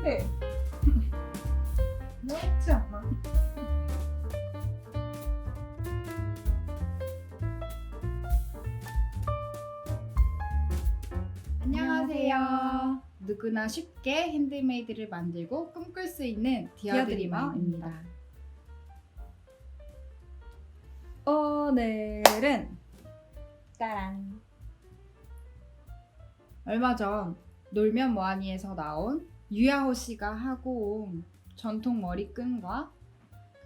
그래. 너무하지 않아? 안녕하세요. 누구나 쉽게 핸드메이드를 만들고 꿈꿀 수 있는 디어드리머입니다. 오늘은 짜란. 얼마 전 놀면 뭐하니에서 나온 유야호 씨가 하고 온 전통 머리끈과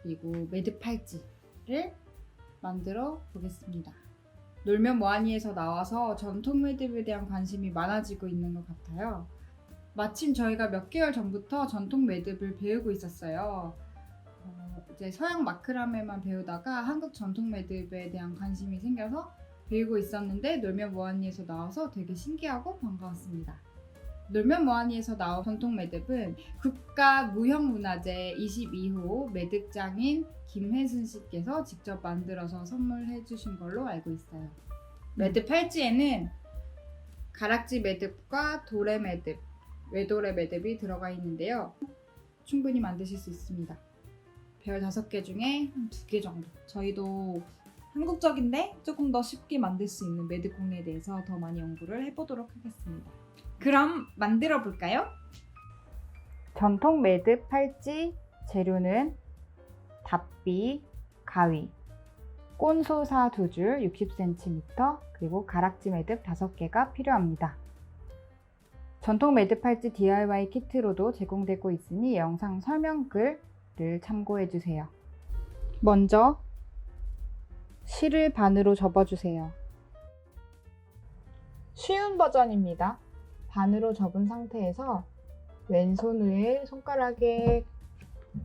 그리고 매듭 팔찌를 만들어 보겠습니다. 놀면 뭐하니에서 나와서 전통 매듭에 대한 관심이 많아지고 있는 것 같아요. 마침 저희가 몇 개월 전부터 전통 매듭을 배우고 있었어요. 이제 서양 마크라메만 배우다가 한국 전통 매듭에 대한 관심이 생겨서 배우고 있었는데 놀면 뭐하니에서 나와서 되게 신기하고 반가웠습니다. 놀면 뭐하니에서 나온 전통 매듭은 국가무형문화재 22호 매듭장인 김혜순 씨께서 직접 만들어서 선물해 주신 걸로 알고 있어요. 매듭 팔찌에는 가락지 매듭과 도래 매듭, 외도래 매듭이 들어가 있는데요. 충분히 만드실 수 있습니다. 별 5개 중에 한 2개 정도. 저희도 한국적인데 조금 더 쉽게 만들 수 있는 매듭 공예에 대해서 더 많이 연구를 해보도록 하겠습니다. 그럼 만들어 볼까요? 전통 매듭 팔찌 재료는 답비, 가위, 꼰소사 2줄 60cm, 그리고 가락지 매듭 5개가 필요합니다. 전통 매듭 팔찌 DIY 키트로도 제공되고 있으니 영상 설명글을 참고해주세요. 먼저 실을 반으로 접어주세요. 쉬운 버전입니다. 반으로 접은 상태에서 왼손을 손가락에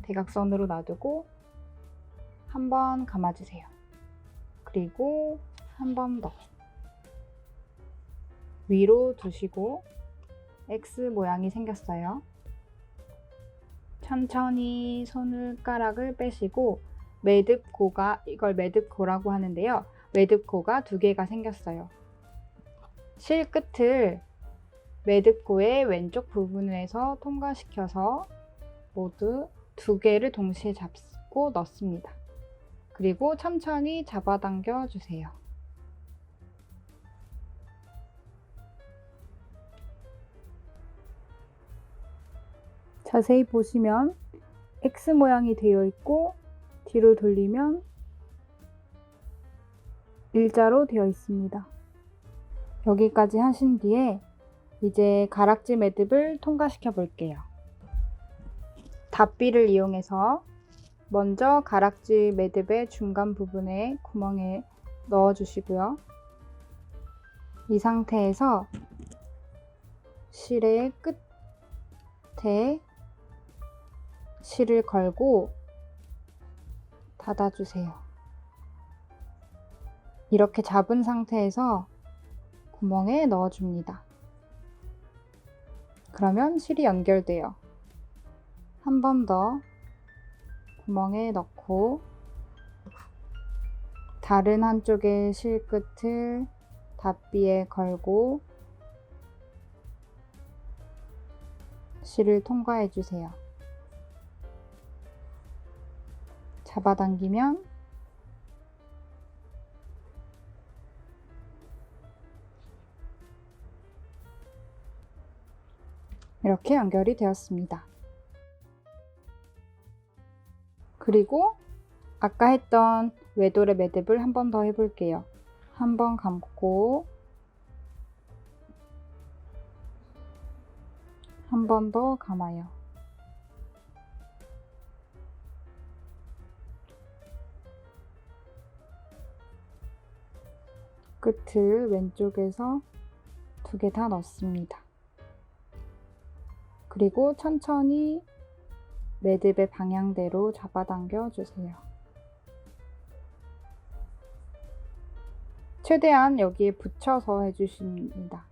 대각선으로 놔두고 한 번 감아주세요. 그리고 한 번 더 위로 두시고 X 모양이 생겼어요. 천천히 손가락을 빼시고 매듭고가, 이걸 매듭고라고 하는데요. 매듭고가 2개가 생겼어요. 실 끝을 매듭고의 왼쪽 부분에서 통과시켜서 모두 2개를 동시에 잡고 넣습니다. 그리고 천천히 잡아당겨 주세요. 자세히 보시면 X 모양이 되어 있고 뒤로 돌리면 일자로 되어 있습니다. 여기까지 하신 뒤에 이제 가락지 매듭을 통과시켜 볼게요. 답비를 이용해서 먼저 가락지 매듭의 중간 부분에 구멍에 넣어 주시고요. 이 상태에서 실의 끝에 실을 걸고 닫아주세요. 이렇게 잡은 상태에서 구멍에 넣어줍니다. 그러면 실이 연결돼요. 한 번 더 구멍에 넣고 다른 한쪽의 실 끝을 답비에 걸고 실을 통과해 주세요. 잡아당기면 이렇게 연결이 되었습니다. 그리고 아까 했던 외도래 매듭을 한 번 더 해볼게요. 한 번 감고 한 번 더 감아요. 끝을 왼쪽에서 2개 다 넣습니다. 그리고 천천히 매듭의 방향대로 잡아당겨 주세요. 최대한 여기에 붙여서 해주십니다.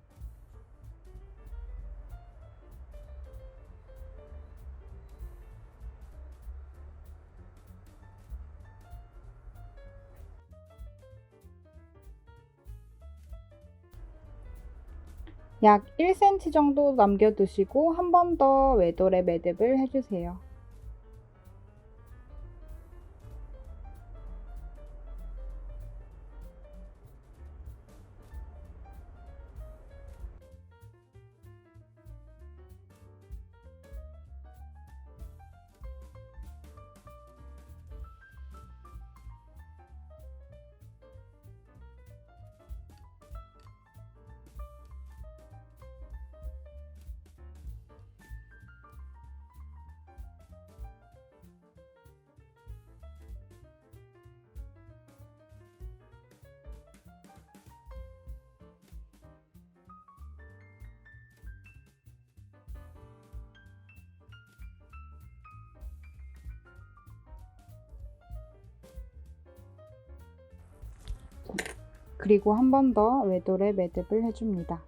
약 1cm 정도 남겨두시고 한 번 더 외돌에 매듭을 해주세요. 그리고 한 번 더 외돌에 매듭을 해줍니다.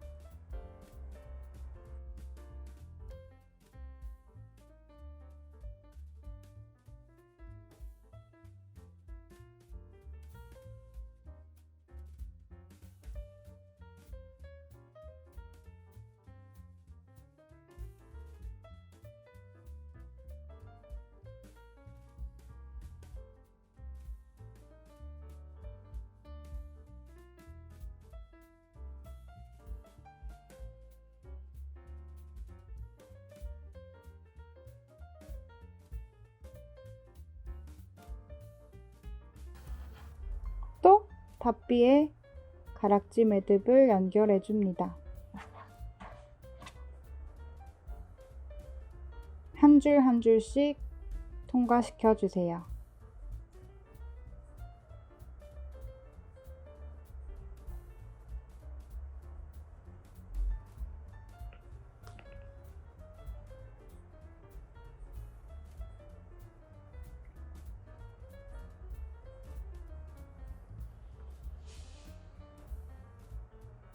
또 닫비에 가락지 매듭을 연결해 줍니다. 한 줄 한 줄씩 통과시켜 주세요.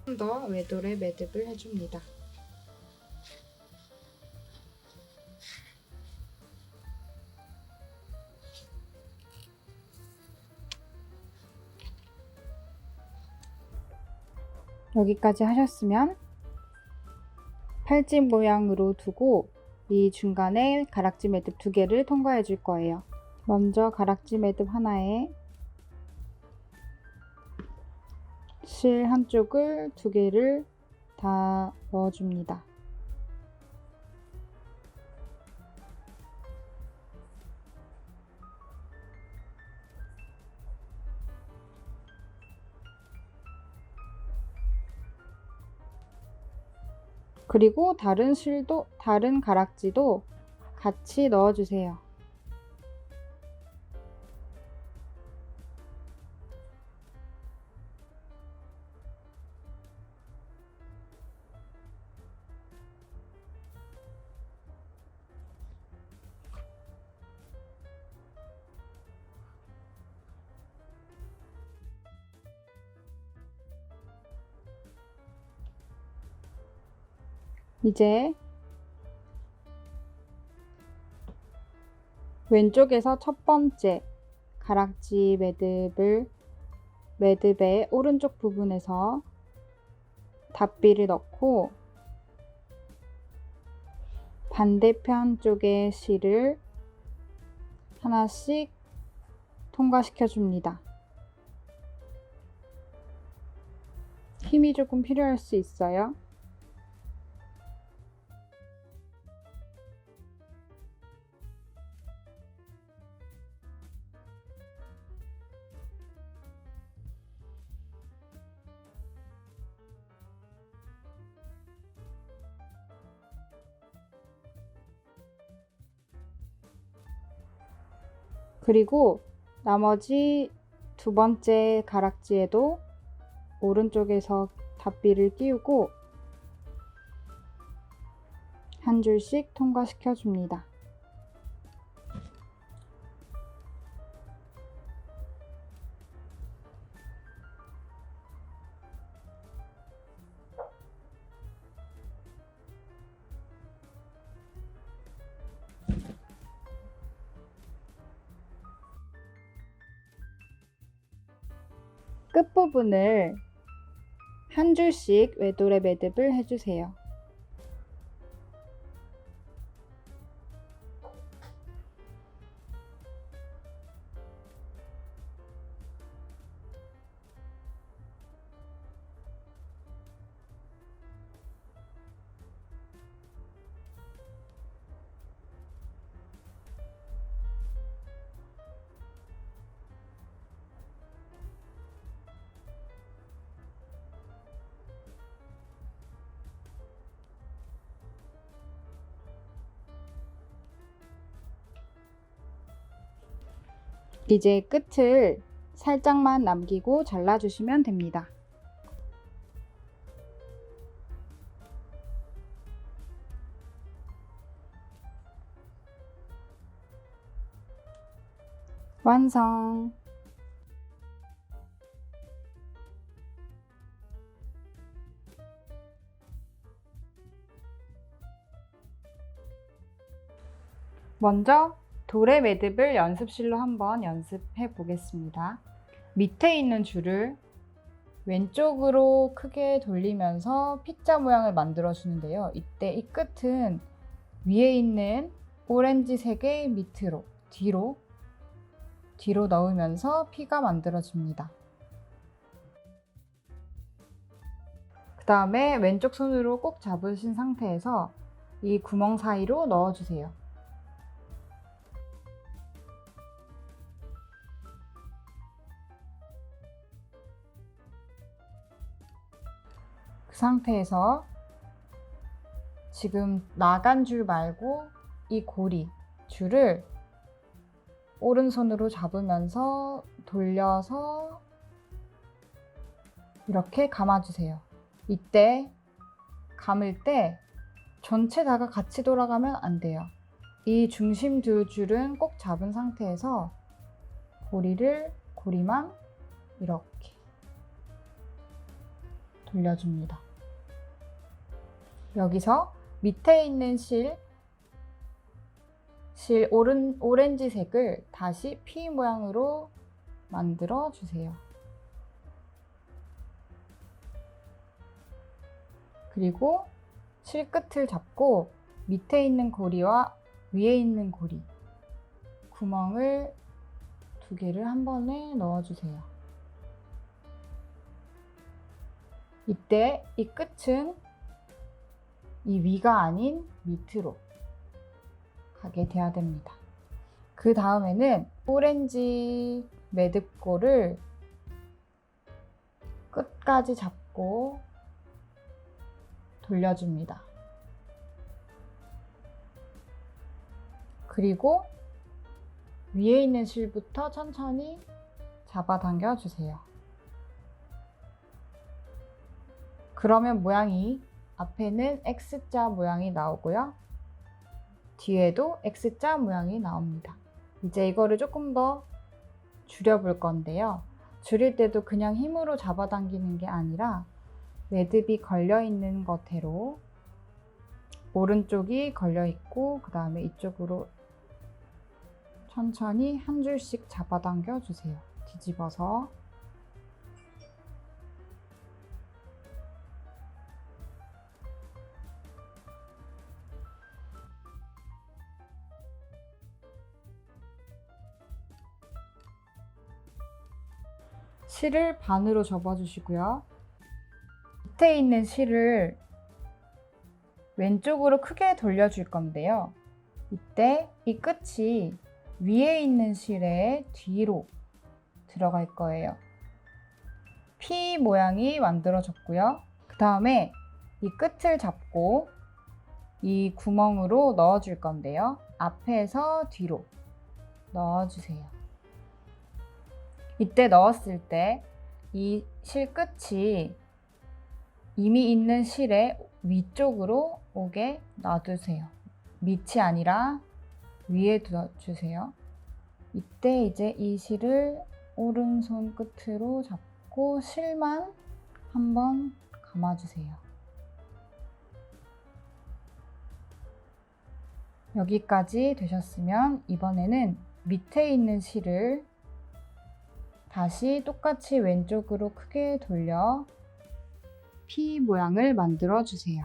좀 더 외돌에 매듭을 해줍니다. 여기까지 하셨으면 팔찌 모양으로 두고 이 중간에 가락지 매듭 2개를 통과해 줄 거예요. 먼저 가락지 매듭 하나에 실 한쪽을 2개를 다 넣어줍니다. 그리고 다른 가락지도 같이 넣어주세요. 이제 왼쪽에서 첫 번째 가락지 매듭의 오른쪽 부분에서 닫비를 넣고 반대편 쪽의 실을 하나씩 통과시켜 줍니다. 힘이 조금 필요할 수 있어요. 그리고 나머지 2번째 가락지에도 오른쪽에서 닫비를 끼우고 한 줄씩 통과시켜 줍니다. 끝부분을 한 줄씩 외돌에 매듭을 해주세요. 이제 끝을 살짝만 남기고 잘라주시면 됩니다. 완성! 먼저 돌의 매듭을 연습실로 한번 연습해 보겠습니다. 밑에 있는 줄을 왼쪽으로 크게 돌리면서 P자 모양을 만들어 주는데요. 이때 이 끝은 위에 있는 오렌지색의 밑으로 뒤로 넣으면서 P가 만들어집니다. 그 다음에 왼쪽 손으로 꼭 잡으신 상태에서 이 구멍 사이로 넣어주세요. 그 상태에서 지금 나간 줄 말고 이 고리 줄을 오른손으로 잡으면서 돌려서 이렇게 감아주세요. 이때 감을 때 전체 다가 같이 돌아가면 안 돼요. 이 중심 두 줄은 꼭 잡은 상태에서 고리만 이렇게 돌려줍니다. 여기서 밑에 있는 실 오렌지색을 다시 P 모양으로 만들어 주세요. 그리고 실 끝을 잡고 밑에 있는 고리와 위에 있는 고리 구멍을 두 개를 한 번에 넣어주세요. 이때 이 끝은 이 위가 아닌 밑으로 가게 돼야 됩니다. 그 다음에는 오렌지 매듭고를 끝까지 잡고 돌려줍니다. 그리고 위에 있는 실부터 천천히 잡아당겨 주세요. 그러면 모양이 앞에는 X자 모양이 나오고요. 뒤에도 X자 모양이 나옵니다. 이제 이거를 조금 더 줄여볼 건데요. 줄일 때도 그냥 힘으로 잡아당기는 게 아니라 매듭이 걸려있는 것대로 오른쪽이 걸려있고 그 다음에 이쪽으로 천천히 한 줄씩 잡아당겨 주세요. 뒤집어서 실을 반으로 접어주시고요. 밑에 있는 실을 왼쪽으로 크게 돌려줄 건데요. 이때 이 끝이 위에 있는 실의 뒤로 들어갈 거예요. P 모양이 만들어졌고요. 그 다음에 이 끝을 잡고 이 구멍으로 넣어줄 건데요. 앞에서 뒤로 넣어주세요. 이때 넣었을 때 이 실 끝이 이미 있는 실의 위쪽으로 오게 놔두세요. 밑이 아니라 위에 두어주세요. 이때 이제 이 실을 오른손 끝으로 잡고 실만 한번 감아주세요. 여기까지 되셨으면 이번에는 밑에 있는 실을 다시 똑같이 왼쪽으로 크게 돌려 피 모양을 만들어 주세요.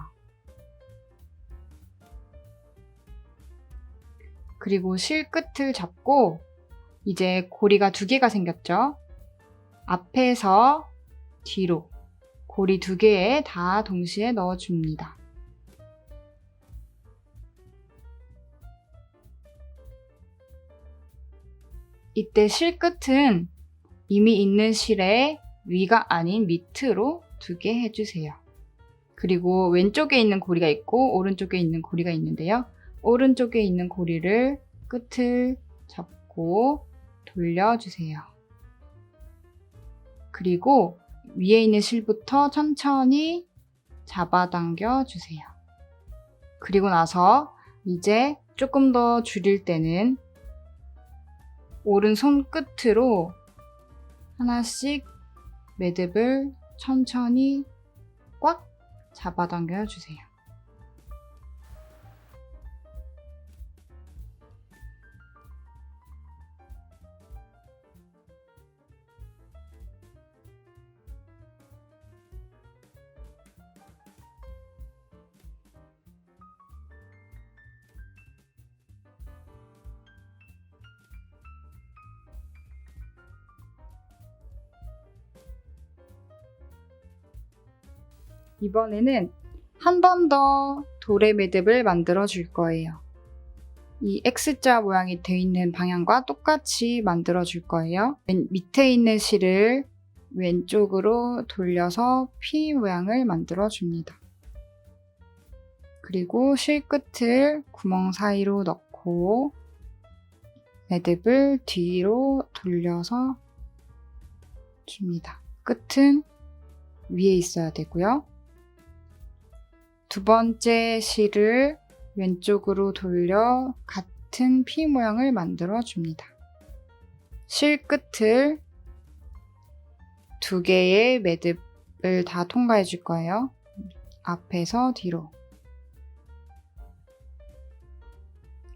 그리고 실 끝을 잡고 이제 고리가 2개가 생겼죠? 앞에서 뒤로 고리 2개에 다 동시에 넣어줍니다. 이때 실 끝은 이미 있는 실의 위가 아닌 밑으로 두게 해주세요. 그리고 왼쪽에 있는 고리가 있고 오른쪽에 있는 고리가 있는데요. 오른쪽에 있는 고리를 끝을 잡고 돌려주세요. 그리고 위에 있는 실부터 천천히 잡아당겨 주세요. 그리고 나서 이제 조금 더 줄일 때는 오른손 끝으로 하나씩 매듭을 천천히 꽉 잡아당겨 주세요. 이번에는 한 번 더 돌의 매듭을 만들어 줄 거예요. 이 X자 모양이 되어 있는 방향과 똑같이 만들어 줄 거예요. 맨 밑에 있는 실을 왼쪽으로 돌려서 P 모양을 만들어 줍니다. 그리고 실 끝을 구멍 사이로 넣고 매듭을 뒤로 돌려서 줍니다. 끝은 위에 있어야 되고요. 2번째 실을 왼쪽으로 돌려 같은 P 모양을 만들어 줍니다. 실 끝을 2개의 매듭을 다 통과해 줄 거예요. 앞에서 뒤로.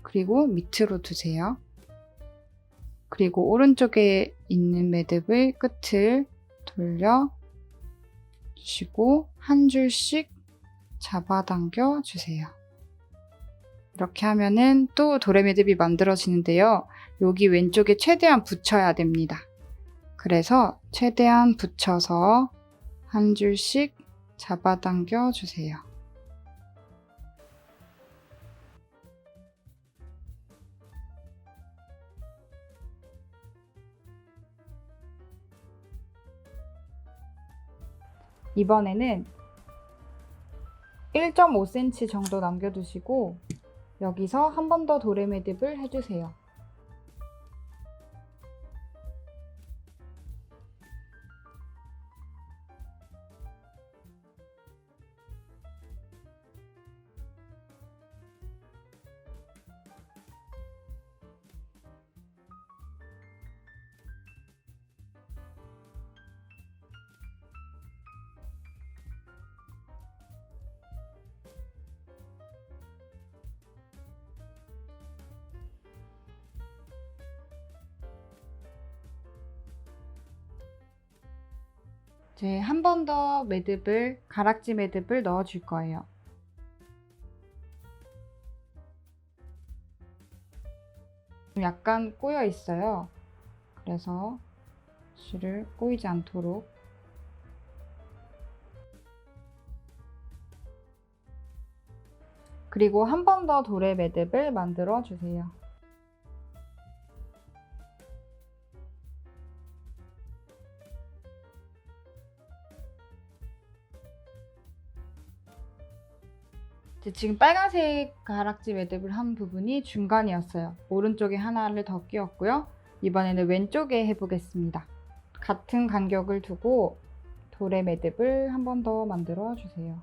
그리고 밑으로 두세요. 그리고 오른쪽에 있는 매듭의 끝을 돌려 주시고 한 줄씩 잡아당겨 주세요. 이렇게 하면은 또 돌의 매듭이 만들어지는데요. 여기 왼쪽에 최대한 붙여야 됩니다. 그래서 최대한 붙여서 한 줄씩 잡아당겨 주세요. 이번에는 1.5cm 정도 남겨두시고 여기서 한 번 더 돌의 매듭을 해주세요. 이제 한 번 더 가락지 매듭을 넣어 줄 거예요. 약간 꼬여 있어요. 그래서 실을 꼬이지 않도록 그리고 한 번 더 돌의 매듭을 만들어 주세요. 지금 빨간색 가락지 매듭을 한 부분이 중간이었어요. 오른쪽에 하나를 더 끼웠고요. 이번에는 왼쪽에 해보겠습니다. 같은 간격을 두고 돌의 매듭을 한 번 더 만들어 주세요.